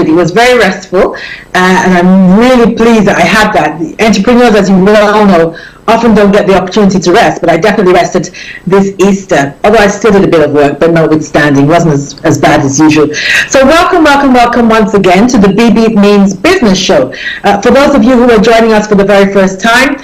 it. It was very restful, and I'm really pleased that I had that. The entrepreneurs, as you well know, often don't get the opportunity to rest, but I definitely rested this Easter, although I still did a bit of work, but notwithstanding, it wasn't as bad as usual. So welcome once again to the Bebe Means Business Show. For those of you who are joining us for the very first time,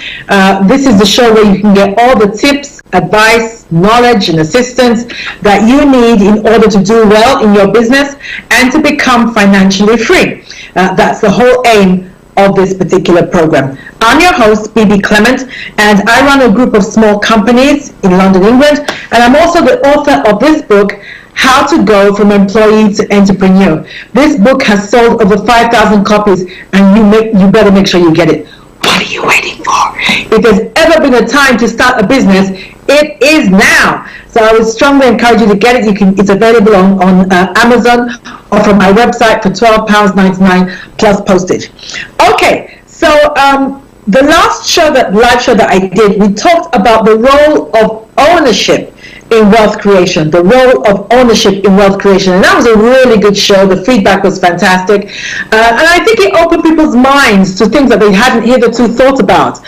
this is the show where you can get all the tips, advice, knowledge, and assistance that you need in order to do well in your business and to become financially free. That's the whole aim of this particular program. I'm your host, Bebe Clement, and I run a group of small companies in London, England, and I'm also the author of this book, How to Go from Employee to Entrepreneur. This book has sold over 5,000 copies, and you better make sure you get it. What are you waiting for? If there's ever been a time to start a business, it is now. So I would strongly encourage you to get it. It's available on Amazon or from my website for £12.99 plus postage. Okay, so the last live show that I did, we talked about the role of ownership in wealth creation, the role of ownership in wealth creation. And that was a really good show. The feedback was fantastic. And I think it opened people's minds to things that they hadn't hitherto thought about.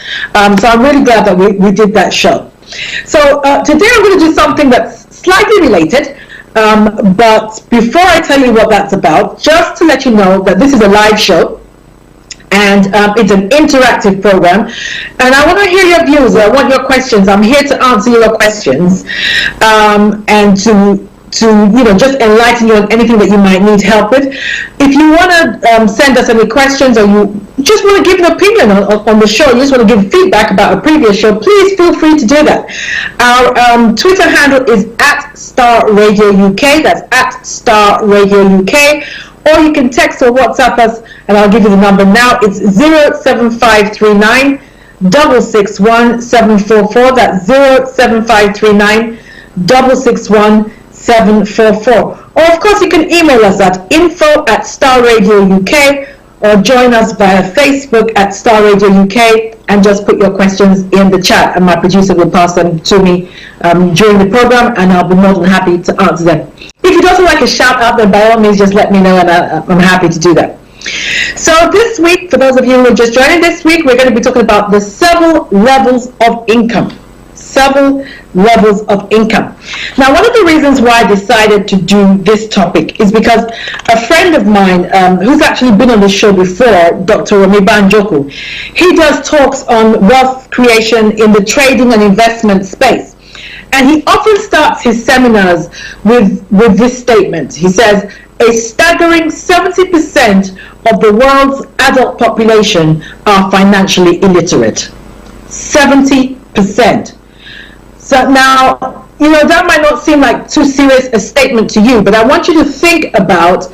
So I'm really glad that we did that show. So today I'm going to do something that's slightly related. But before I tell you what that's about, just to let you know that this is a live show. And it's an interactive program, and I want to hear your views. I want your questions. I'm here to answer your questions, and to just enlighten you on anything that you might need help with. If you want to send us any questions, or you just want to give an opinion on the show, you just want to give feedback about a previous show, please feel free to do that. Our Twitter handle is @StarRadioUK. That's @StarRadioUK. Or you can text or WhatsApp us, and I'll give you the number now. It's 07539 661 744. That's 07539 661 744. Or of course you can email us at info@StarRadioUK, or join us via Facebook at Star Radio UK, and just put your questions in the chat, and my producer will pass them to me during the program, and I'll be more than happy to answer them. If you'd also like a shout out, then by all means just let me know, and I'm happy to do that. So this week, for those of you who are just joining this week, we're going to be talking about the several levels of income. Several levels of income. Now, one of the reasons why I decided to do this topic is because a friend of mine who's actually been on the show before, Dr. Romiban Joku, he does talks on wealth creation in the trading and investment space. And he often starts his seminars with this statement. He says, a staggering 70% of the world's adult population are financially illiterate. 70%. So now, that might not seem like too serious a statement to you, but I want you to think about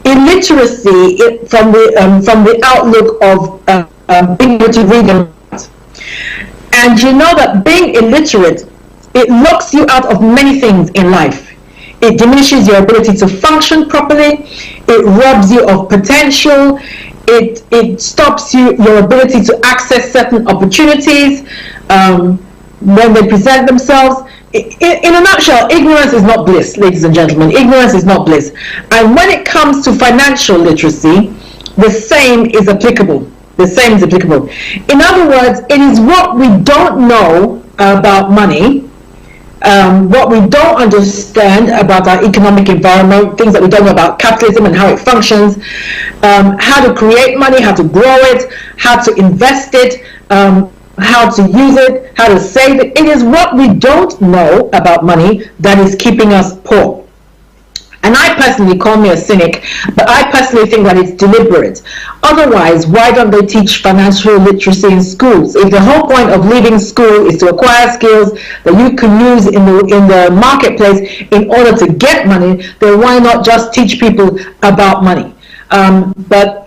illiteracy from the outlook of being able to read and write. And you know that being illiterate, it locks you out of many things in life. It diminishes your ability to function properly. It robs you of potential. It stops your ability to access certain opportunities when they present themselves. In a nutshell, ignorance is not bliss, ladies and gentlemen. Ignorance is not bliss. And when it comes to financial literacy, the same is applicable. The same is applicable. In other words, it is what we don't know about money, what we don't understand about our economic environment, things that we don't know about capitalism and how it functions, how to create money, how to grow it, how to invest it, how to use it, how to save it. It is what we don't know about money that is keeping us poor. And I personally, call me a cynic, but I personally think that it's deliberate. Otherwise, why don't they teach financial literacy in schools? If the whole point of leaving school is to acquire skills that you can use in the marketplace in order to get money, then why not just teach people about money? But,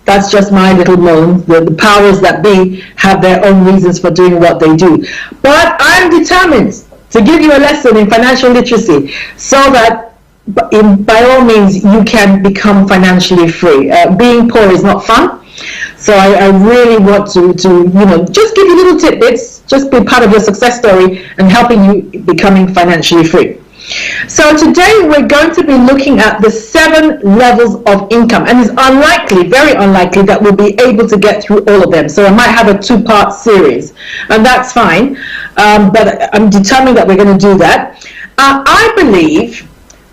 that's just my little moan. The powers that be have their own reasons for doing what they do. But I'm determined to give you a lesson in financial literacy so that by all means you can become financially free. Being poor is not fun, so I really want to just give you little tidbits, just be part of your success story and helping you becoming financially free. So today we're going to be looking at the 7 levels of income, and it's unlikely, very unlikely, that we'll be able to get through all of them. So I might have a 2-part series, and that's fine, but I'm determined that we're going to do that. I believe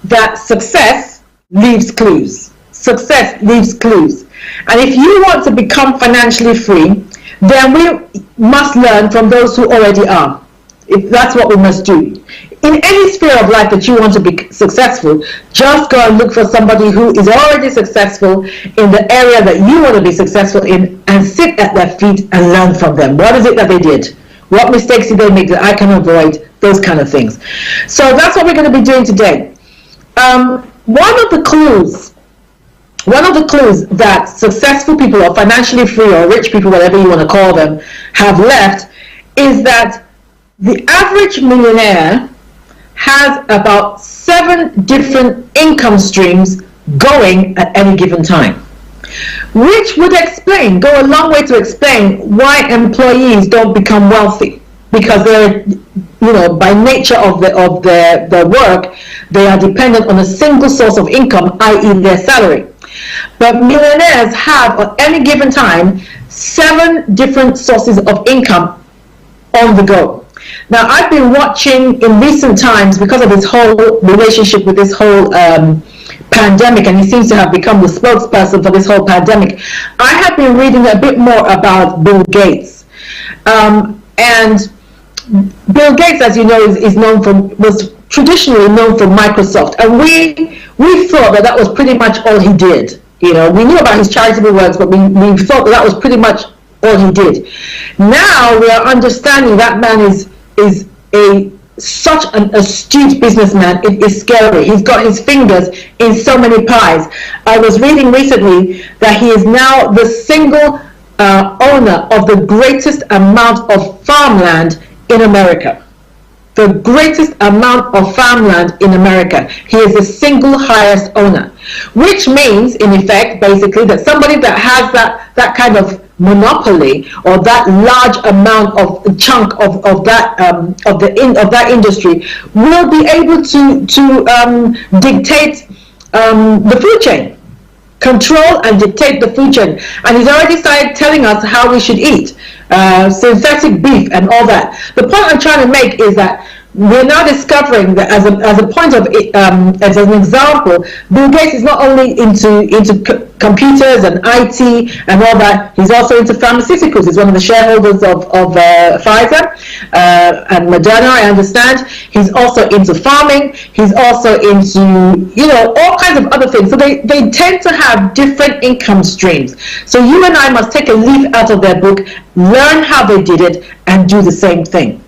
that success leaves clues. Success leaves clues. And if you want to become financially free, then we must learn from those who already are. That's what we must do. In any sphere of life that you want to be successful, just go and look for somebody who is already successful in the area that you want to be successful in, and sit at their feet and learn from them. What is it that they did? What mistakes did they make that I can avoid? Those kind of things. So that's what we're going to be doing today. One of the clues that successful people, or financially free, or rich people, whatever you want to call them, have left is that the average millionaire has about 7 different income streams going at any given time, which would go a long way to explain why employees don't become wealthy, because they're, by nature of their work, they are dependent on a single source of income, i.e. their salary. But millionaires have at any given time 7 different sources of income on the go. Now, I've been watching in recent times, because of his whole relationship with this whole pandemic, and he seems to have become the spokesperson for this whole pandemic. I have been reading a bit more about Bill Gates. And Bill Gates, as you know, was traditionally known for Microsoft. And we thought that was pretty much all he did. We knew about his charitable works, but we thought that was pretty much all he did. Now we are understanding that man is such an astute businessman. It is scary. He's got his fingers in so many pies. I was reading recently that he is now the single owner of the greatest amount of farmland in America. The greatest amount of farmland in America. He is the single highest owner, which means, in effect, basically, that somebody that has that kind of monopoly, or that large amount of chunk of that industry, will be able to dictate the food chain, control and dictate the food chain. And he's already started telling us how we should eat, synthetic beef and all that. The point I'm trying to make is that we're now discovering that as a point of as an example, Bill Gates is not only into computers and IT and all that. He's also into pharmaceuticals. He's one of the shareholders of Pfizer and Moderna, I understand. He's also into farming. He's also into all kinds of other things. So they tend to have different income streams. So you and I must take a leaf out of their book, learn how they did it, and do the same thing.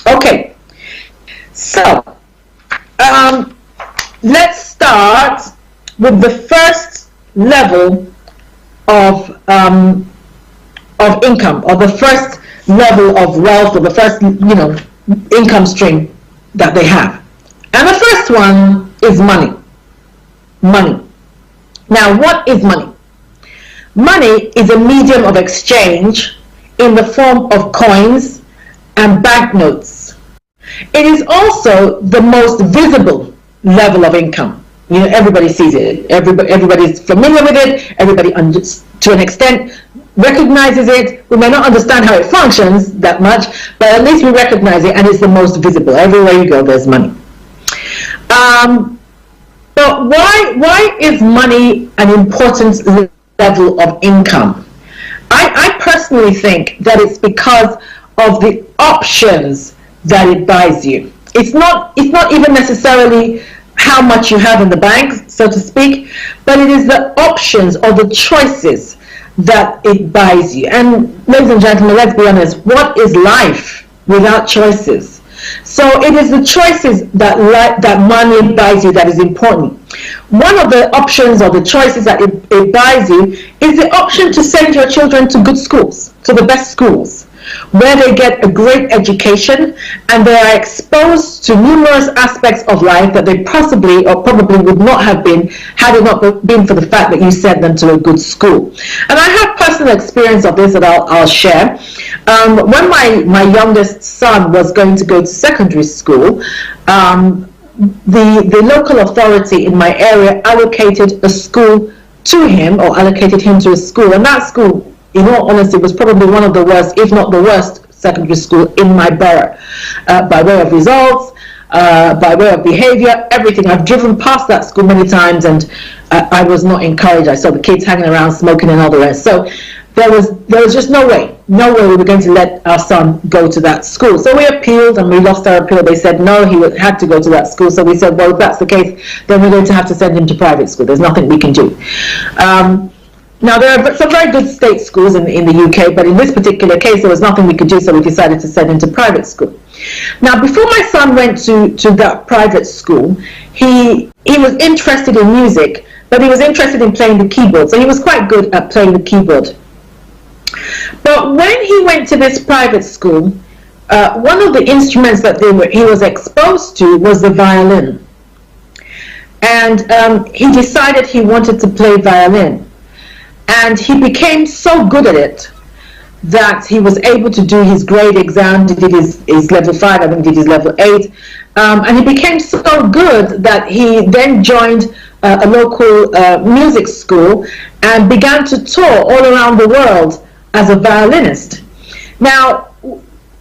Okay. So, let's start with the first level of income, or the first level of wealth, or the first income stream that they have. And the first one is money. Money. Now, what is money? Money is a medium of exchange in the form of coins and banknotes. It is also the most visible level of income. Everybody sees it. Everybody is familiar with it. Everybody, to an extent, recognizes it. We may not understand how it functions that much, but at least we recognize it, and it's the most visible. Everywhere you go, there's money. But why is money an important level of income? I personally think that it's because of the options that it buys you. It's not even necessarily how much you have in the bank, so to speak, but it is the options or the choices that it buys you. And ladies and gentlemen, let's be honest, what is life without choices? So it is the choices that money buys you that is important. One of the options or the choices that it buys you is the option to send your children to good schools, to the best schools, where they get a great education and they are exposed to numerous aspects of life that they possibly or probably would not have been had it not been for the fact that you sent them to a good school. And I have personal experience of this that I'll share. When my youngest son was going to go to secondary school, the local authority in my area allocated a school to him, or allocated him to a school, and that school, in all honesty, was probably one of the worst, if not the worst, secondary school in my borough, by way of results, by way of behavior, everything. I've driven past that school many times, and I was not encouraged. I saw the kids hanging around, smoking and all the rest. So there was just no way we were going to let our son go to that school. So we appealed, and we lost our appeal. They said no, he had to go to that school. So we said, well, if that's the case, then we're going to have to send him to private school. There's nothing we can do. Now, there are some very good state schools in the UK, but in this particular case, there was nothing we could do, so we decided to send him to private school. Now, before my son went to that private school, he was interested in music, but he was interested in playing the keyboard, so he was quite good at playing the keyboard. But when he went to this private school, one of the instruments that he was exposed to was the violin. And he decided he wanted to play violin. And he became so good at it that he was able to do his grade exam. He did his level 5, I think did his level 8. And he became so good that he then joined a local music school and began to tour all around the world as a violinist. Now,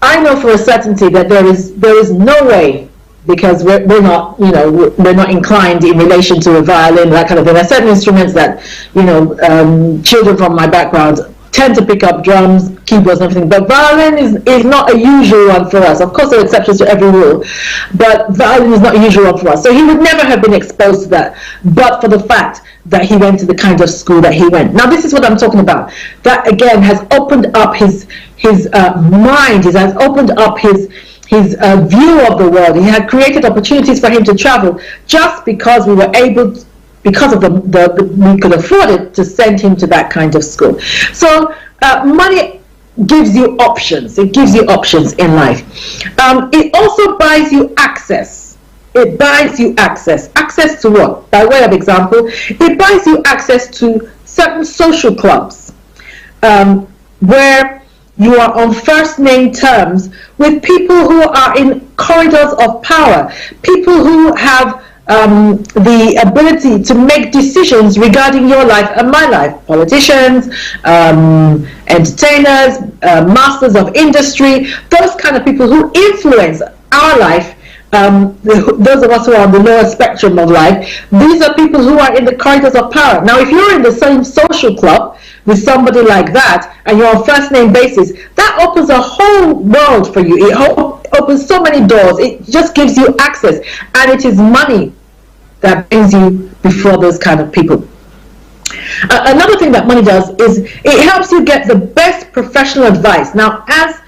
I know for a certainty that there is no way, because we're not, we're not inclined in relation to a violin, that kind of thing. There are certain instruments that, children from my background tend to pick up: drums, keyboards, and everything. But violin is not a usual one for us. Of course, there are exceptions to every rule, but violin is not a usual one for us. So he would never have been exposed to that, but for the fact that he went to the kind of school that he went. Now, this is what I'm talking about. That again has opened up his mind. It has opened up his view of the world. He had created opportunities for him to travel just because we were able, because of we could afford it, to send him to that kind of school. So money gives you options. It gives you options in life. It also buys you access. It buys you access. Access to what? By way of example, it buys you access to certain social clubs where you are on first name terms with people who are in corridors of power, people who have the ability to make decisions regarding your life and my life. Politicians, entertainers, masters of industry, those kind of people who influence our life. Those of us who are on the lower spectrum of life, these are people who are in the corridors of power. Now, if you're in the same social club with somebody like that, and you're on first name basis, that opens a whole world for you. It opens so many doors. It just gives you access, and it is money that brings you before those kind of people. Another thing that money does is it helps you get the best professional advice. Now, as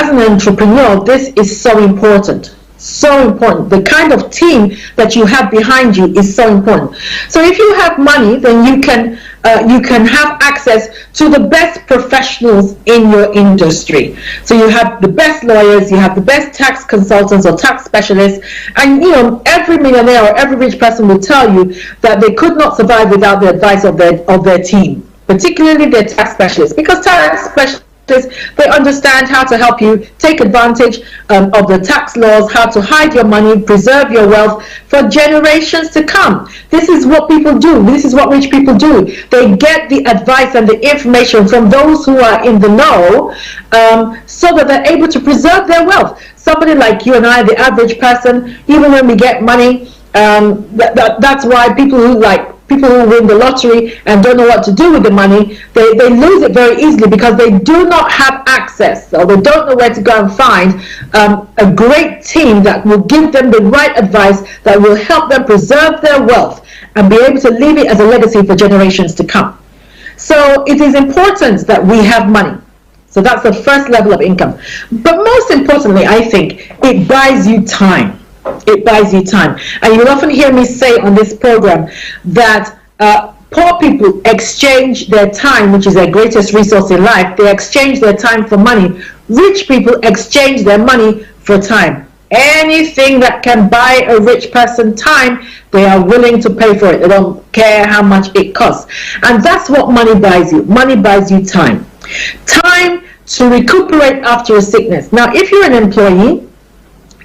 an entrepreneur, this is so important. So important. The kind of team that you have behind you is so important. So if you have money, then you can have access to the best professionals in your industry. So you have the best lawyers, you have the best tax consultants or tax specialists, and every millionaire or every rich person will tell you that they could not survive without the advice of their team, particularly their tax specialists, because tax specialists, they understand how to help you take advantage of the tax laws, how to hide your money, preserve your wealth for generations to come. This is what people do. This is what rich people do. They get the advice and the information from those who are in the know, so that they're able to preserve their wealth. Somebody like you and I, the average person, even when we get money, that's why people who win the lottery and don't know what to do with the money, they lose it very easily because they do not have access, or they don't know where to go and find a great team that will give them the right advice that will help them preserve their wealth and be able to leave it as a legacy for generations to come. So it is important that we have money. So that's the first level of income. But most importantly, I think it buys you time. It buys you time. And you'll often hear me say on this program that poor people exchange their time, which is their greatest resource in life. They exchange their time for money. Rich people exchange their money for time. Anything that can buy a rich person time, they are willing to pay for it. They don't care how much it costs. And that's what money buys you. Money buys you time. Time to recuperate after a sickness. Now, if you're an employee,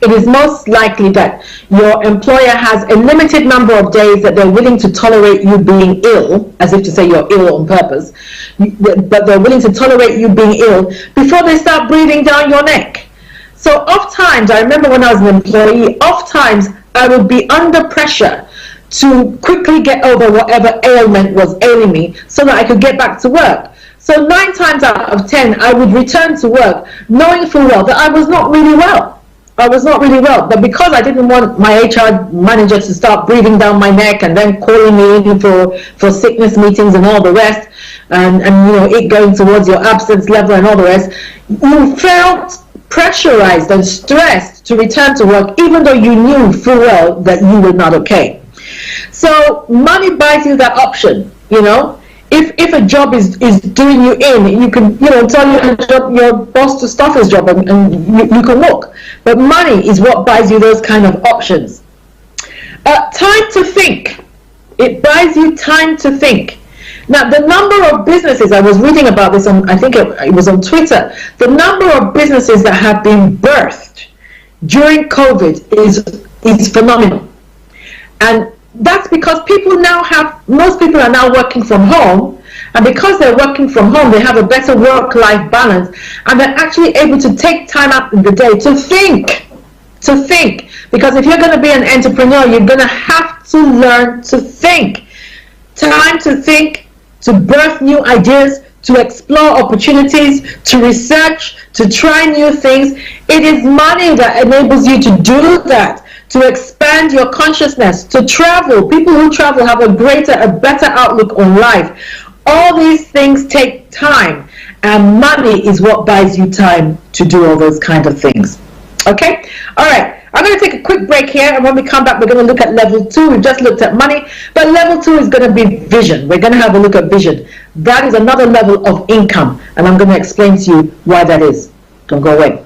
it is most likely that your employer has a limited number of days that they're willing to tolerate you being ill, as if to say you're ill on purpose, but they're willing to tolerate you being ill before they start breathing down your neck. So oftentimes, I remember when I was an employee, oftentimes I would be under pressure to quickly get over whatever ailment was ailing me so that I could get back to work. So 9 times out of 10, I would return to work knowing full well that I was not really well. But because I didn't want my HR manager to start breathing down my neck and then calling me in for sickness meetings and all the rest, and you know, it going towards your absence level and all the rest, you felt pressurized and stressed to return to work even though you knew full well that you were not okay. So money buys you that option, you know. If a job is doing you in, you can, you know, tell your boss to stop his job and you can walk. But money is what buys you those kind of options. Time to think. It buys you time to think. Now, the number of businesses, I was reading about this on, I think it was on Twitter, the number of businesses that have been birthed during COVID is phenomenal. And that's because most people are now working from home, and because they're working from home, they have a better work-life balance, and they're actually able to take time out in the day to think. Because if you're going to be an entrepreneur, you're going to have to learn to think. Time to think, to birth new ideas, to explore opportunities, to research, to try new things. It is money that enables you to do that. To expand your consciousness, to travel. People who travel have a better outlook on life. All these things take time, and money is what buys you time to do all those kind of things. Okay? All right. I'm going to take a quick break here, and when we come back, we're going to look at level 2. We've just looked at money, but level 2 is going to be vision. We're going to have a look at vision. That is another level of income, and I'm going to explain to you why that is. Don't go away.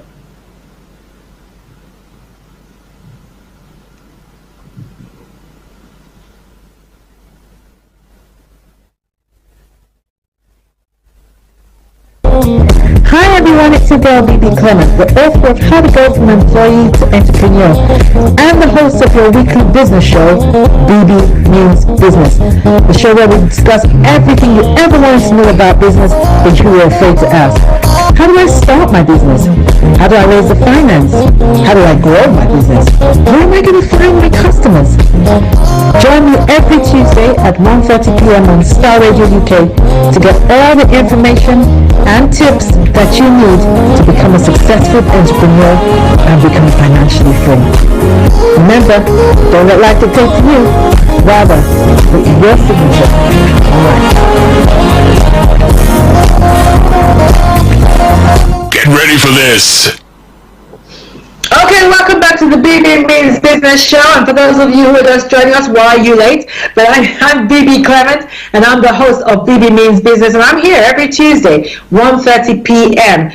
Hi everyone, it's your girl Bebe Clement, the author of How to Go from Employee to Entrepreneur, and the host of your weekly business show, Bebe Means Business, the show where we discuss everything you ever wanted to know about business but you were afraid to ask. How do I start my business? How do I raise the finance? How do I grow my business? Where am I going to find my customers? Join me every Tuesday at 1:30 p.m. on Star Radio UK to get all the information and tips that you need to become a successful entrepreneur and become financially free. Remember, don't let life dictate to you. Rather, put your signature. Get ready for this. Okay, welcome back to the Bebe Means Business Show. And for those of you who are just joining us, why are you late? But I'm Bebe Clement, and I'm the host of Bebe Means Business. And I'm here every Tuesday, 1:30 p.m.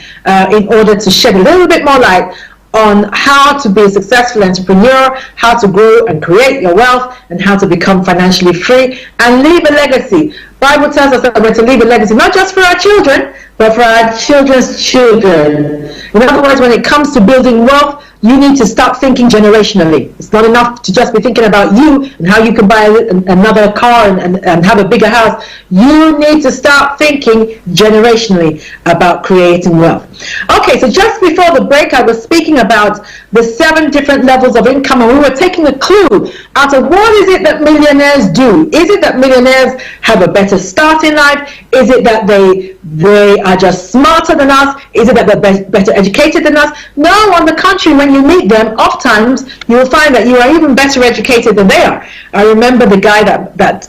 In order to shed a little bit more light on how to be a successful entrepreneur, how to grow and create your wealth, and how to become financially free and leave a legacy. Bible tells us that we're to leave a legacy, not just for our children, but for our children's children. In other words, when it comes to building wealth, you need to start thinking generationally. It's not enough to just be thinking about you and how you can buy another car and have a bigger house. You need to start thinking generationally about creating wealth. Okay, so just before the break, I was speaking about the 7 different levels of income, and we were taking a clue out of what is it that millionaires do. Is it that millionaires have a better start in life? Is it that they are just smarter than us? Is it that they're better educated than us? No, on the contrary, when you meet them, oftentimes you will find that you are even better educated than they are. I remember the guy that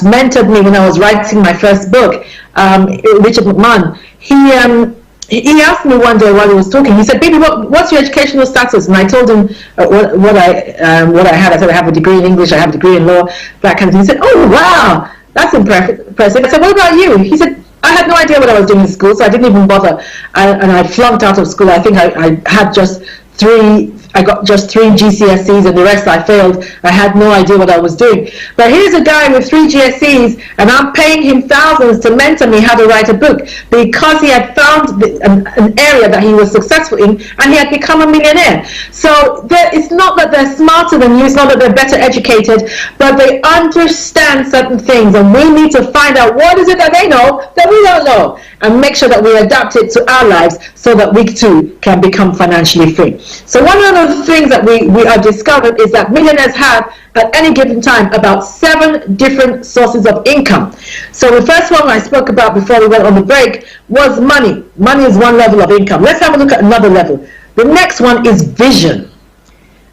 mentored me when I was writing my first book, Richard McMahon. He asked me one day while he was talking. He said, "Baby, what's your educational status?" And I told him what I had. I said, "I have a degree in English. I have a degree in law." That kind of thing. He said, "Oh wow, that's impressive." I said, "What about you?" He said, "I had no idea what I was doing in school, so I didn't even bother." And I flunked out of school. I think I had just 3 I got just 3 GCSEs and the rest I failed. I had no idea what I was doing. But here's a guy with 3 GCSEs and I'm paying him thousands to mentor me how to write a book because he had found an area that he was successful in and he had become a millionaire. So it's not that they're smarter than you, it's not that they're better educated, but they understand certain things, and we need to find out what is it that they know that we don't know, and make sure that we adapt it to our lives so that we too can become financially free. So one of the things that we are discovered is that millionaires have at any given time about 7 different sources of income. So the first one I spoke about before we went on the break was money. Money is one level of income. Let's have a look at another level. The next one is vision.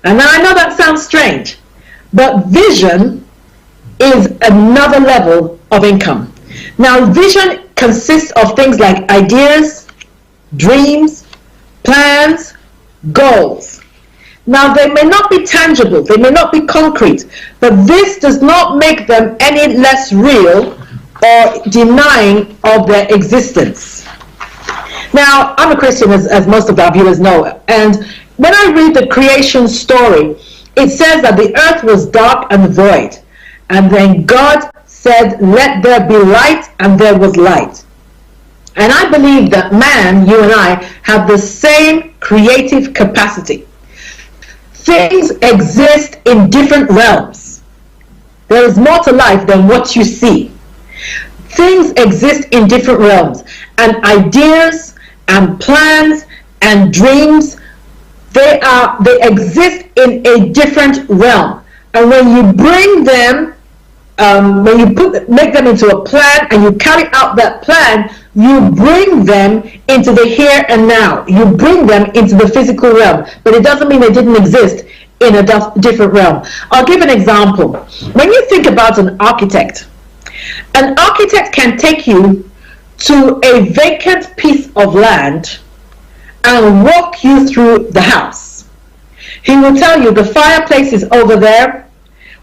And now I know that sounds strange, but vision is another level of income. Now vision consists of things like ideas, dreams, plans, goals. Now they may not be tangible, they may not be concrete, but this does not make them any less real or denying of their existence. Now I'm a Christian, as most of our viewers know, and when I read the creation story, it says that the earth was dark and void, and then God said, "Let there be light," and there was light. And I believe that man, you and I, have the same creative capacity. Things exist in different realms. There is more to life than what you see. Things exist in different realms, and ideas and plans and dreams, they exist in a different realm. And when you bring them, when you make them into a plan and you carry out that plan, you bring them into the here and now. You bring them into the physical realm, but it doesn't mean they didn't exist in a different realm. I'll give an example. When you think about an architect can take you to a vacant piece of land and walk you through the house. He will tell you the fireplace is over there,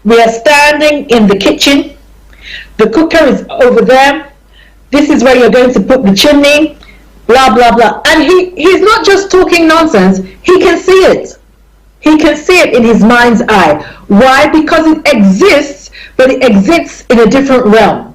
we are standing in the kitchen, the cooker is over there, this is where you're going to put the chimney, blah blah blah. And he's not just talking nonsense, he can see it. He can see it in his mind's eye. Why? Because it exists, but it exists in a different realm.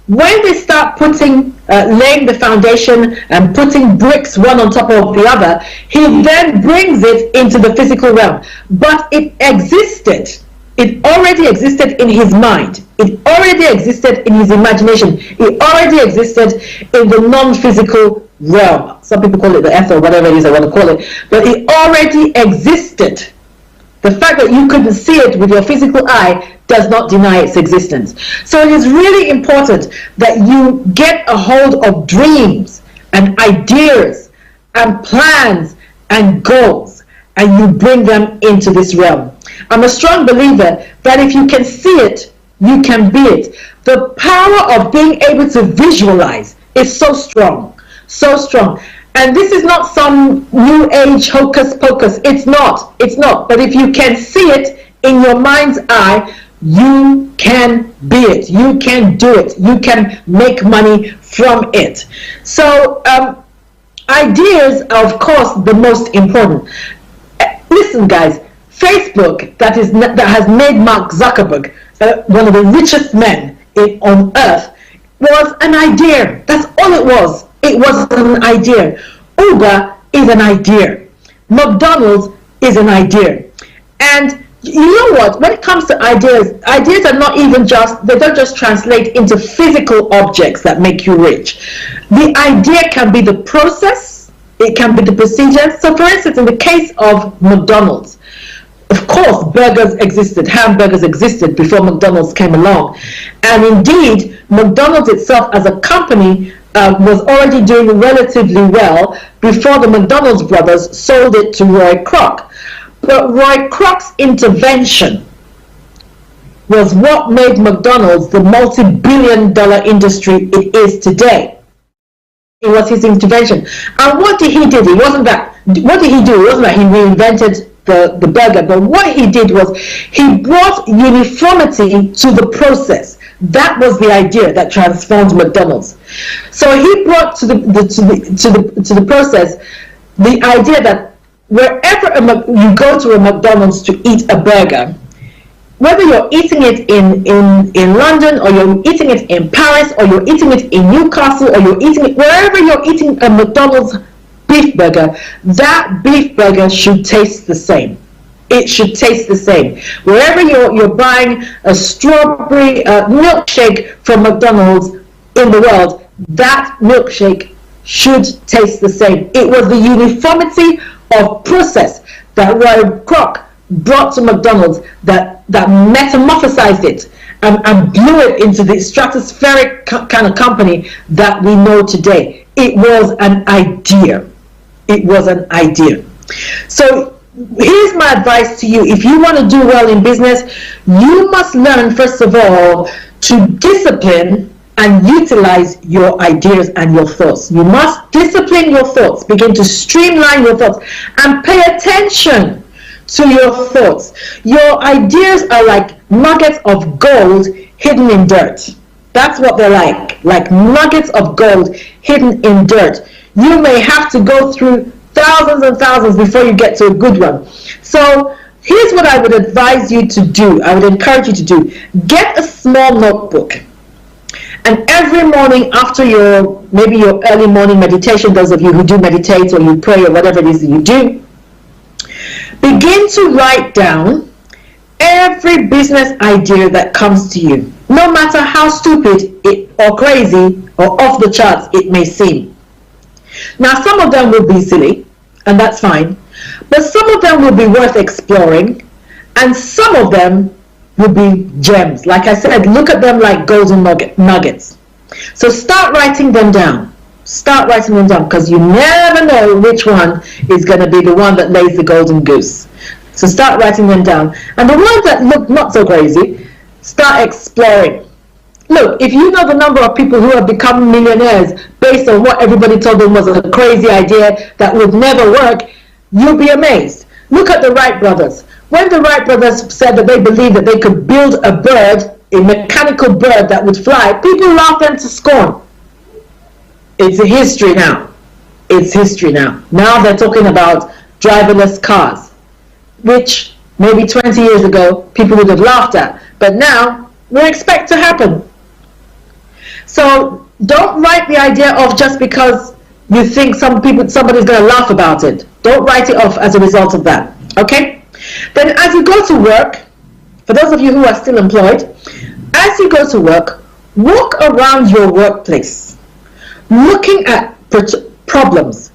When they start laying the foundation and putting bricks one on top of the other, he then brings it into the physical realm. But it existed. It already existed in his mind. It already existed in his imagination. It already existed in the non-physical realm. Some people call it the ether, whatever it is I want to call it. But it already existed. The fact that you couldn't see it with your physical eye does not deny its existence. So it is really important that you get a hold of dreams and ideas and plans and goals, and you bring them into this realm. I'm a strong believer that if you can see it, you can be it. The power of being able to visualize is so strong, so strong. And this is not some new age hocus pocus. It's not. But if you can see it in your mind's eye, you can be it. You can do it. You can make money from it. So ideas are, of course, the most important. Listen, guys, Facebook that has made Mark Zuckerberg one of the richest men on earth was an idea. That's all it was. It was an idea. Uber is an idea. McDonald's is an idea. And you know what? When it comes to ideas, ideas are not even they don't just translate into physical objects that make you rich. The idea can be the process, it can be the procedure. So for instance, in the case of McDonald's, of course, burgers existed, hamburgers existed before McDonald's came along. And indeed, McDonald's itself as a company was already doing relatively well before the McDonald's brothers sold it to Roy Kroc. But Roy Kroc's intervention was what made McDonald's the multi-billion-dollar industry it is today. It was his intervention. And what did he do? What did he do? It wasn't that he reinvented the burger, but what he did was he brought uniformity to the process. That was the idea that transformed McDonald's. So he brought to the process the idea that wherever you go to a McDonald's to eat a burger, whether you're eating it in London, or you're eating it in Paris, or you're eating it in Newcastle, or you're eating it wherever you're eating a McDonald's beef burger, that beef burger should taste the same. It should taste the same. Wherever you're buying a strawberry milkshake from McDonald's in the world, that milkshake should taste the same. It was the uniformity of process that Roy Kroc brought to McDonald's that metamorphosized it and blew it into the stratospheric kind of company that we know today. It was an idea. It was an idea. So here's my advice to you. If you want to do well in business, you must learn, first of all, to discipline and utilize your ideas and your thoughts. You must discipline your thoughts, begin to streamline your thoughts, and pay attention to your thoughts. Your ideas are like nuggets of gold hidden in dirt. That's what they're like nuggets of gold hidden in dirt. You may have to go through thousands and thousands before you get to a good one. So here's what I would advise you to do. I would encourage you to do. Get a small notebook. And every morning after maybe your early morning meditation, those of you who do meditate or you pray or whatever it is that you do, begin to write down every business idea that comes to you, no matter how stupid or crazy or off the charts it may seem. Now, some of them will be silly, and that's fine, but some of them will be worth exploring, and some of them will be gems. Like I said, look at them like golden nuggets. So start writing them down. Start writing them down, because you never know which one is going to be the one that lays the golden goose. So start writing them down. And the ones that look not so crazy, start exploring. Look, if you know the number of people who have become millionaires based on what everybody told them was a crazy idea that would never work, you'll be amazed. Look at the Wright brothers. When the Wright brothers said that they believed that they could build a bird, a mechanical bird that would fly, people laughed them to scorn. It's a history now. It's history now. Now they're talking about driverless cars, which maybe 20 years ago people would have laughed at, but now we expect to happen. So don't write the idea off just because you think somebody's going to laugh about it. Don't write it off as a result of that. Okay? Then as you go to work, for those of you who are still employed, as you go to work, walk around your workplace, looking at problems,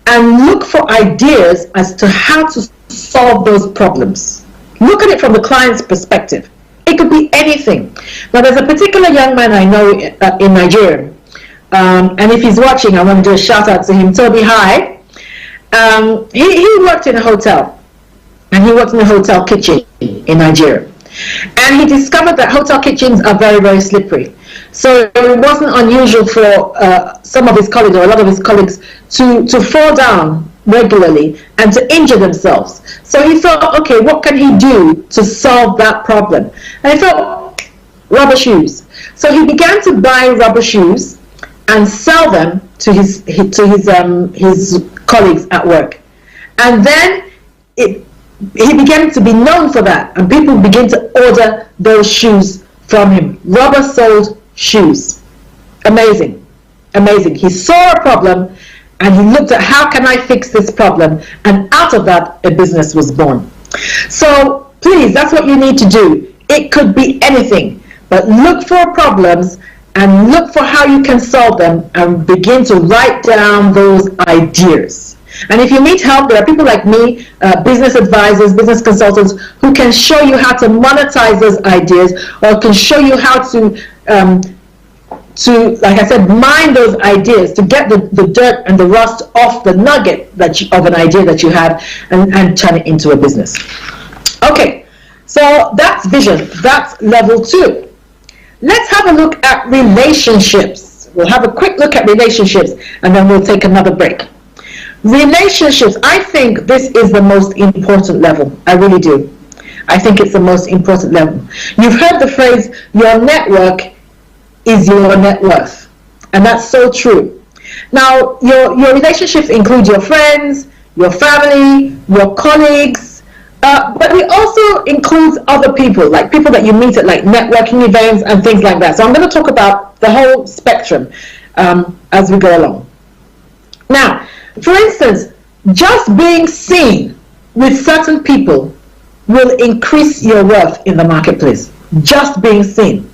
and look for ideas as to how to solve those problems. Look at it from the client's perspective. It could be anything. Now, there's a particular young man I know in Nigeria, and if he's watching, I want to do a shout out to him. Toby, hi. He worked in a hotel, and he worked in a hotel kitchen in Nigeria. And he discovered that hotel kitchens are very, very slippery. So it wasn't unusual for some of his colleagues, or a lot of his colleagues, to fall down regularly and to injure themselves. So he thought, okay, what can he do to solve that problem? And he thought, rubber shoes. So he began to buy rubber shoes and sell them to his colleagues at work. And then he began to be known for that, and people began to order those shoes from him. Rubber-soled shoes. Amazing. Amazing. He saw a problem, and he looked at how can I fix this problem, and out of that a business was born. So please, that's what you need to do. It could be anything, but look for problems and look for how you can solve them, and begin to write down those ideas. And if you need help, there are people like me, business advisors, business consultants, who can show you how to monetize those ideas, or can show you how to, like I said, mine those ideas, to get the dirt and the rust off the nugget of an idea that you have, and turn it into a business. Okay, so that's vision. That's level 2. Let's have a look at relationships. We'll have a quick look at relationships, and then we'll take another break. Relationships, I think this is the most important level. I really do. I think it's the most important level. You've heard the phrase, your network is your net worth. And that's so true. Now, your relationships include your friends, your family, your colleagues, but it also includes other people, like people that you meet at like networking events and things like that. So I'm going to talk about the whole spectrum as we go along. Now, for instance, just being seen with certain people will increase your worth in the marketplace. Just being seen.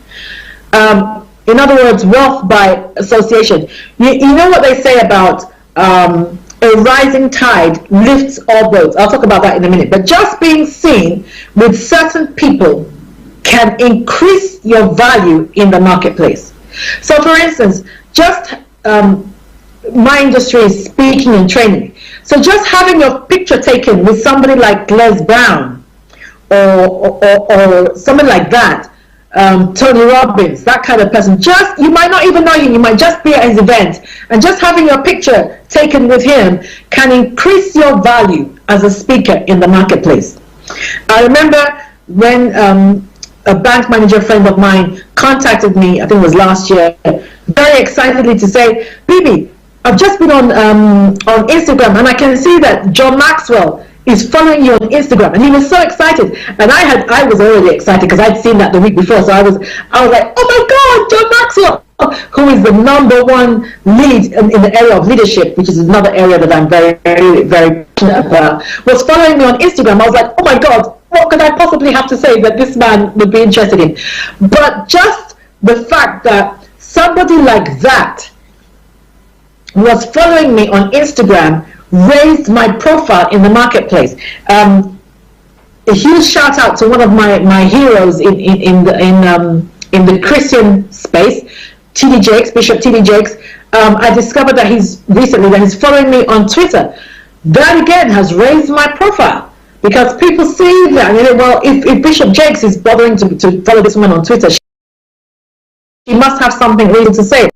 In other words, wealth by association. You know what they say about a rising tide lifts all boats. I'll talk about that in a minute. But just being seen with certain people can increase your value in the marketplace. So for instance, just my industry is speaking and training. So just having your picture taken with somebody like Les Brown or someone like that, Tony Robbins, that kind of person, just, you might not even know him, you might just be at his event, and just having your picture taken with him can increase your value as a speaker in the marketplace. I remember when a bank manager friend of mine contacted me, I think it was last year, very excitedly to say, Bebe, I've just been on Instagram and I can see that John Maxwell is following you on Instagram, and he was so excited, and I was already excited because I'd seen that the week before, so I was like, oh my God, John Maxwell, who is the #1 lead in the area of leadership, which is another area that I'm very, very, very passionate about, was following me on Instagram. I was like, oh my God, what could I possibly have to say that this man would be interested in? But just the fact that somebody like that was following me on Instagram raised my profile in the marketplace. A huge shout out to one of my heroes in the Christian space, T.D. Jakes, Bishop T.D. Jakes. I discovered that he's following me on Twitter. That again has raised my profile because people see that and they say, well, if Bishop Jakes is bothering to follow this woman on Twitter, she must have something real to say.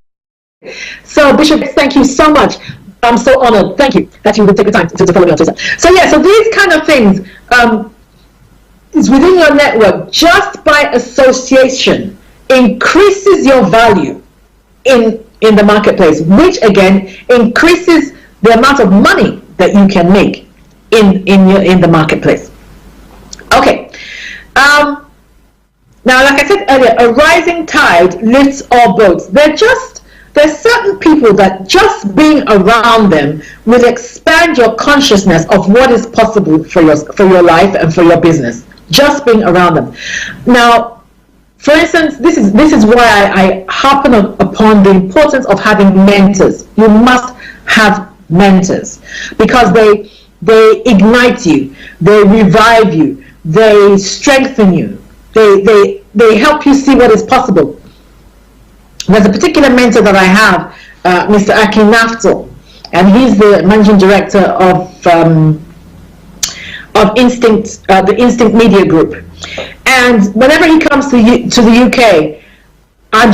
So Bishop, thank you so much. I'm so honored. Thank you that you would take the time to follow me on Twitter. So yeah, so these kind of things is within your network, just by association, increases your value in the marketplace, which again increases the amount of money that you can make in the marketplace. Okay. Now, like I said earlier, a rising tide lifts all boats. There's certain people that just being around them will expand your consciousness of what is possible for your life and for your business. Just being around them. Now, for instance, this is why I harp upon the importance of having mentors. You must have mentors because they ignite you, they revive you, they strengthen you, they help you see what is possible. There's a particular mentor that I have, Mr. Aki Naftal, and he's the managing director of Instinct, the Instinct Media Group. And whenever he comes to the UK, I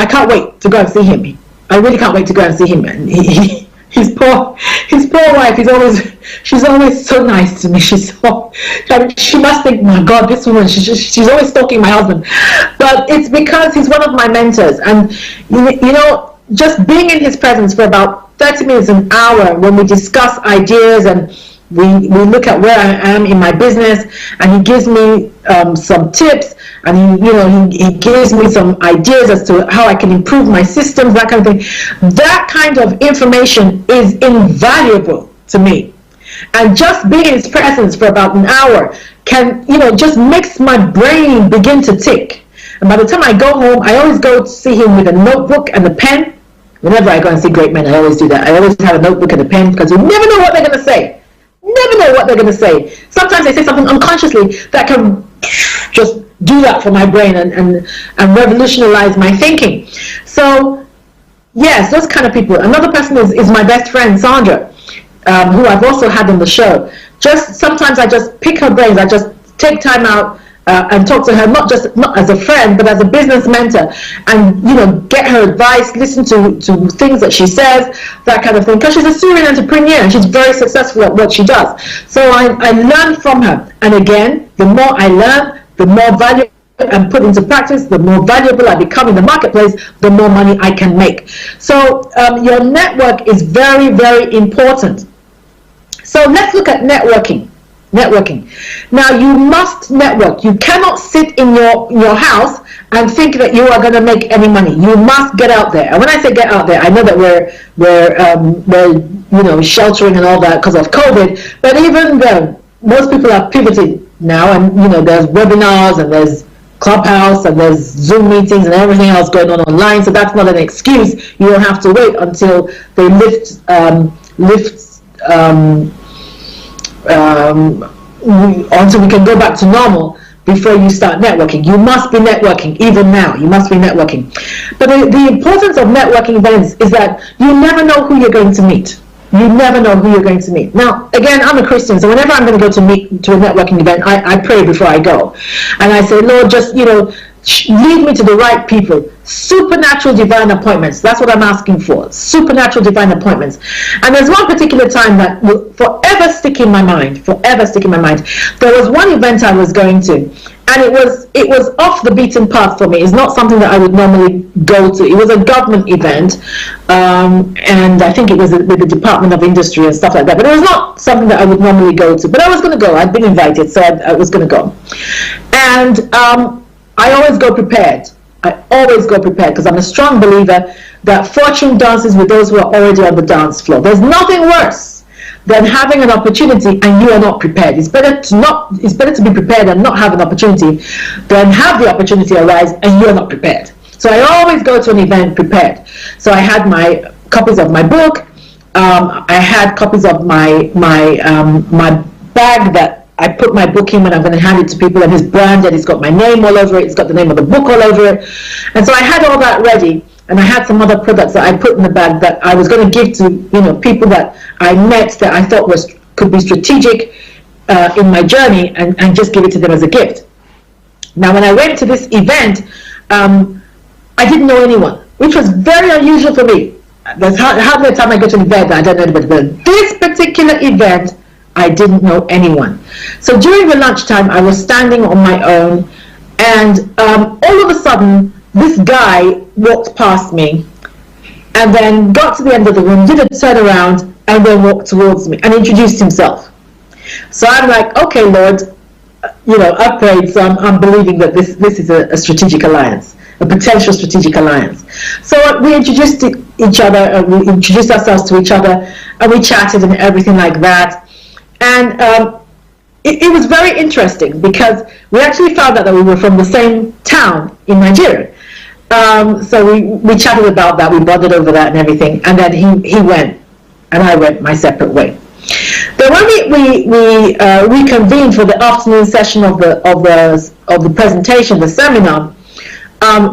can't wait to go and see him. I really can't wait to go and see him. And his poor wife, she's always so nice to me. She must think, my God, this woman, she's always stalking my husband. But it's because he's one of my mentors, and you know, just being in his presence for about 30 minutes, an hour, when we discuss ideas and we look at where I am in my business, and he gives me some tips, and he gives me some ideas as to how I can improve my systems, that kind of thing. That kind of information is invaluable to me, and just being in his presence for about an hour can, just makes my brain begin to tick. And by the time I go home, I always go to see him with a notebook and a pen. Whenever I go and see great men, I always do that. I always have a notebook and a pen, because you never know what they're going to say. Never know what they're going to say. Sometimes they say something unconsciously that can just do that for my brain and revolutionize my thinking. So yes, those kind of people. Another person is my best friend Sandra, who I've also had on the show. Sometimes I just pick her brains. I just take time out and talk to her, not as a friend, but as a business mentor, and get her advice, listen to things that she says, that kind of thing, because she's a serial entrepreneur and she's very successful at what she does. So I learn from her, and again, the more I learn, the more value and put into practice, the more valuable I become in the marketplace, the more money I can make. So your network is very, very important. So let's look at networking. Networking. Now you must network. You cannot sit in your house and think that you are going to make any money. You must get out there. And when I say get out there, I know that we're sheltering and all that because of COVID. But even then, most people have pivoted now, and there's webinars and there's Clubhouse and there's Zoom meetings and everything else going on online. So that's not an excuse. You don't have to wait until they lift until we can go back to normal before you start networking. You must be networking even now. You must be networking. But the importance of networking events is that you never know who you're going to meet. You never know who you're going to meet. Now, again, I'm a Christian, so whenever I'm going to go to a networking event, I pray before I go. And I say, Lord, just, lead me to the right people. Supernatural divine appointments. That's what I'm asking for. Supernatural divine appointments. And there's one particular time that will forever stick in my mind. Forever stick in my mind. There was one event I was going to, and it was off the beaten path for me. It's not something that I would normally go to. It was a government event, and I think it was with the Department of Industry and stuff like that. But it was not something that I would normally go to. But I was going to go. I'd been invited, so I was going to go. And I always go prepared. I always go prepared because I'm a strong believer that fortune dances with those who are already on the dance floor. There's nothing worse than having an opportunity and you are not prepared. It's better to be prepared and not have an opportunity than have the opportunity arise and you are not prepared. So I always go to an event prepared. So I had my copies of my book. I had copies of my bag that I put my book in when I'm going to hand it to people, and it's branded. It's got my name all over it. It's got the name of the book all over it. And so I had all that ready, and I had some other products that I put in the bag that I was going to give to people that I met that I thought could be strategic in my journey, and just give it to them as a gift. Now, when I went to this event, I didn't know anyone, which was very unusual for me. There's hardly a time I go to an event that I don't know anybody. But this particular event, I didn't know anyone. So during the lunchtime, I was standing on my own, and all of a sudden, this guy walked past me, and then got to the end of the room, did a turnaround, and then walked towards me and introduced himself. So I'm like, okay, Lord, I've prayed, so I'm believing that this is a strategic alliance, a potential strategic alliance. So we introduced each other, we introduced ourselves to each other, and we chatted and everything like that. And it was very interesting because we actually found out that we were from the same town in Nigeria. So we chatted about that, we bonded over that and everything, and then he went and I went my separate way. Then when we reconvened for the afternoon session of the presentation, the seminar,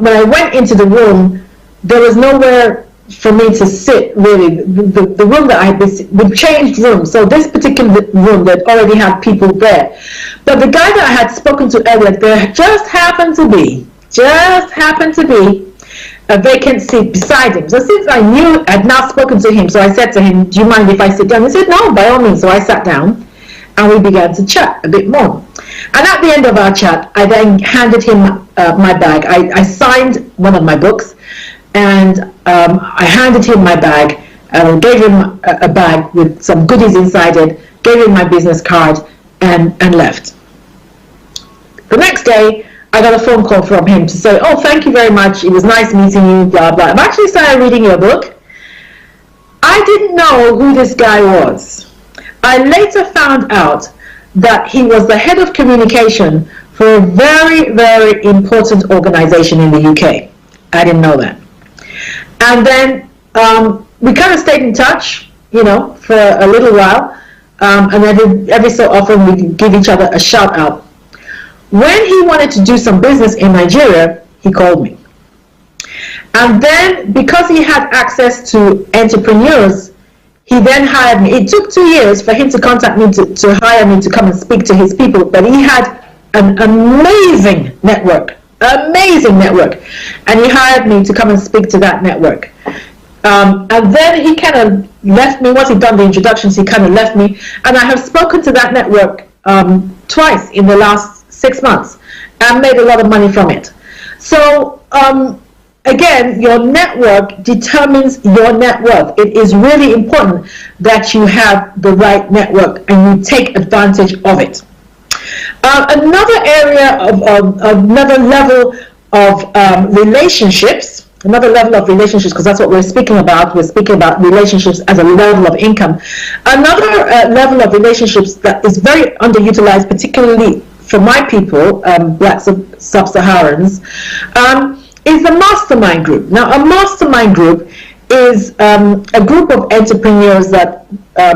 when I went into the room, there was nowhere for me to sit, really. The room that I had we changed rooms, so this particular room that already had people there, but the guy that I had spoken to earlier, there just happened to be a vacant seat beside him. So since I knew I'd now spoken to him, so I said to him, do you mind if I sit down? He said, no, by all means. So I sat down and we began to chat a bit more. And at the end of our chat, I then handed him my bag. I signed one of my books, and I handed him my bag, gave him a bag with some goodies inside it, gave him my business card, and left. The next day, I got a phone call from him to say, oh, thank you very much, it was nice meeting you, blah, blah. I've actually started reading your book. I didn't know who this guy was. I later found out that he was the head of communication for a very, very important organization in the UK. I didn't know that. And then we kind of stayed in touch, for a little while. And then every so often we give each other a shout out. When he wanted to do some business in Nigeria, he called me. And then because he had access to entrepreneurs, he then hired me. It took 2 years for him to contact me to hire me to come and speak to his people, but he had an amazing network. And he hired me to come and speak to that network. And then he kind of left me. Once he'd done the introductions, he kind of left me. And I have spoken to that network twice in the last 6 months and made a lot of money from it. So again, your network determines your net worth. It is really important that you have the right network and you take advantage of it. Another area of another level of relationships, because that's what we're speaking about. We're speaking about relationships as a level of income. Another level of relationships that is very underutilized, particularly for my people, Black Sub-Saharans, is the mastermind group. Now, a mastermind group is a group of entrepreneurs that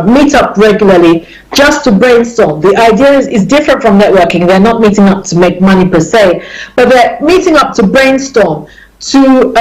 meet up regularly just to brainstorm. The idea is different from networking. They're not meeting up to make money per se, but they're meeting up to brainstorm, to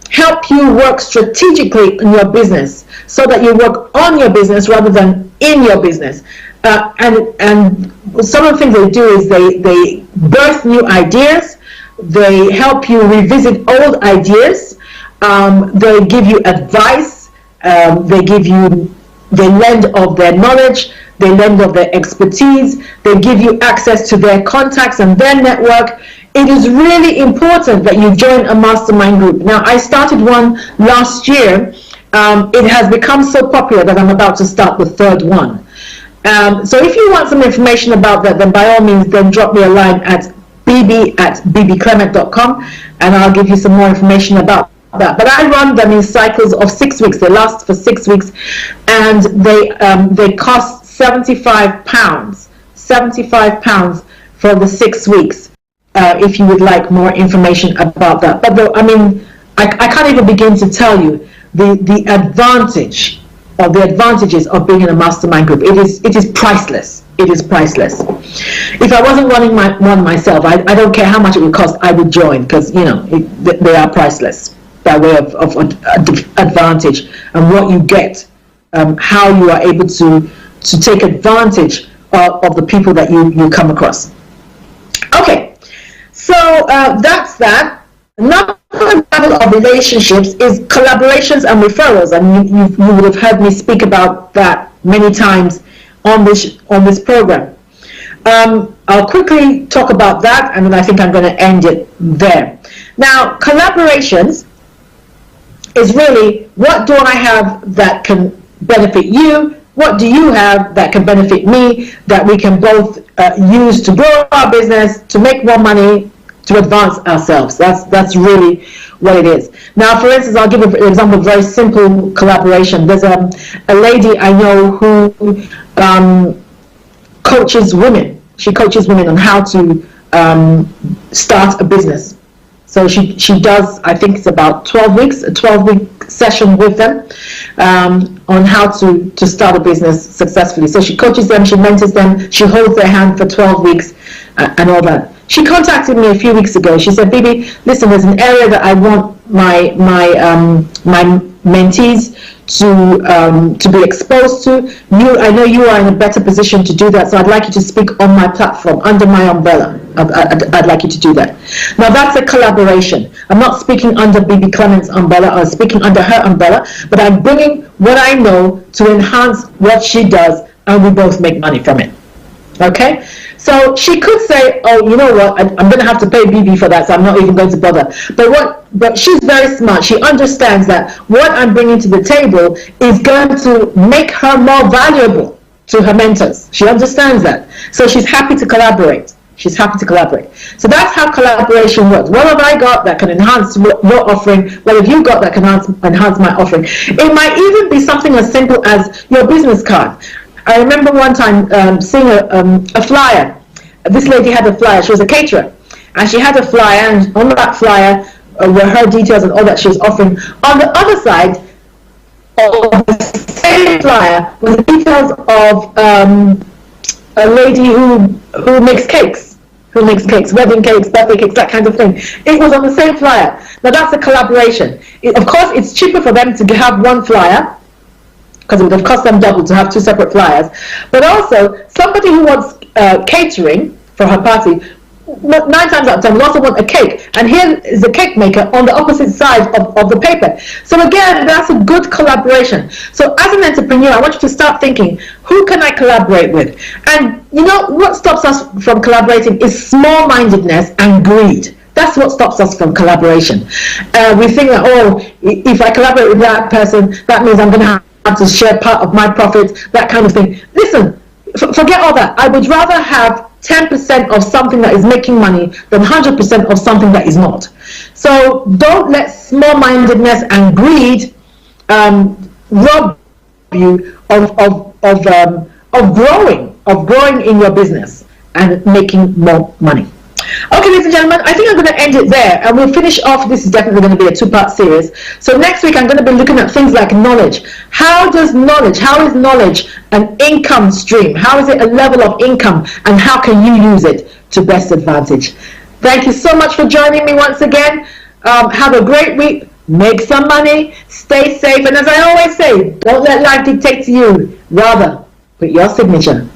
help you work strategically in your business so that you work on your business rather than in your business. And some of the things they do is they birth new ideas, they help you revisit old ideas, they give you advice, they lend of their knowledge, they lend of their expertise, they give you access to their contacts and their network. It is really important that you join a mastermind group. Now, I started one last year. It has become so popular that I'm about to start the third one. So if you want some information about that, then by all means, then drop me a line at bb@bbclement.com and I'll give you some more information about that. But I run them in cycles of 6 weeks. They last for 6 weeks, and they cost £75. £75 for the 6 weeks. If you would like more information about that. But I can't even begin to tell you the advantages of being in a mastermind group. It is priceless. It is priceless. If I wasn't running one myself, I don't care how much it would cost, I would join, because they are priceless by way of advantage and what you get, how you are able to take advantage of the people that you come across. Okay, so that's that. Another level of relationships is collaborations and referrals, and you would have heard me speak about that many times on this program. I'll quickly talk about that, and then I think I'm going to end it there. Now, collaborations is really, what do I have that can benefit you? What do you have that can benefit me, that we can both use to grow our business, to make more money, to advance ourselves? That's really what it is. Now, for instance, I'll give an example of a very simple collaboration. There's a lady I know who coaches women. She coaches women on how to start a business. So she does, I think it's about 12 weeks, a 12-week session with them on how to start a business successfully. So she coaches them, she mentors them, she holds their hand for 12 weeks and all that. She contacted me a few weeks ago. She said, Bebe, listen, there's an area that I want my mentees to be exposed to. I know you are in a better position to do that, so I'd like you to speak on my platform, under my umbrella. I'd like you to do that. Now, that's a collaboration. I'm not speaking under Bebe Clement's umbrella or speaking under her umbrella, but I'm bringing what I know to enhance what she does, and we both make money from it. Okay? So she could say, oh, you know what, I'm going to have to pay Bebe for that, so I'm not even going to bother. But she's very smart. She understands that what I'm bringing to the table is going to make her more valuable to her mentors. She understands that. So she's happy to collaborate. She's happy to collaborate. So that's how collaboration works. What have I got that can enhance your offering? What have you got that can enhance my offering? It might even be something as simple as your business card. I remember one time seeing a flyer. This lady had a flyer. She was a caterer, and she had a flyer, and on that flyer were her details and all that she was offering. On the other side of the same flyer were the details of a lady who makes cakes, wedding cakes, birthday cakes, that kind of thing. It was on the same flyer. Now that's a collaboration. Of course, it's cheaper for them to have one flyer, because it would have cost them double to have two separate flyers. But also, somebody who wants catering for her party, 9 times out of 10 will also want a cake. And here is the cake maker on the opposite side of the paper. So again, that's a good collaboration. So as an entrepreneur, I want you to start thinking, who can I collaborate with? And you know, what stops us from collaborating is small-mindedness and greed. That's what stops us from collaboration. We think that, oh, if I collaborate with that person, that means I'm going to have to share part of my profits, that kind of thing. Listen, forget all that. I would rather have 10% of something that is making money than 100% of something that is not. So don't let small-mindedness and greed rob you of growing in your business and making more money. Okay, ladies and gentlemen, I think I'm going to end it there, and we'll finish off. This is definitely going to be a two-part series. So next week, I'm going to be looking at things like knowledge. How is knowledge an income stream? How is it a level of income, and how can you use it to best advantage? Thank you so much for joining me once again. Have a great week. Make some money. Stay safe. And as I always say, don't let life dictate to you. Rather, put your signature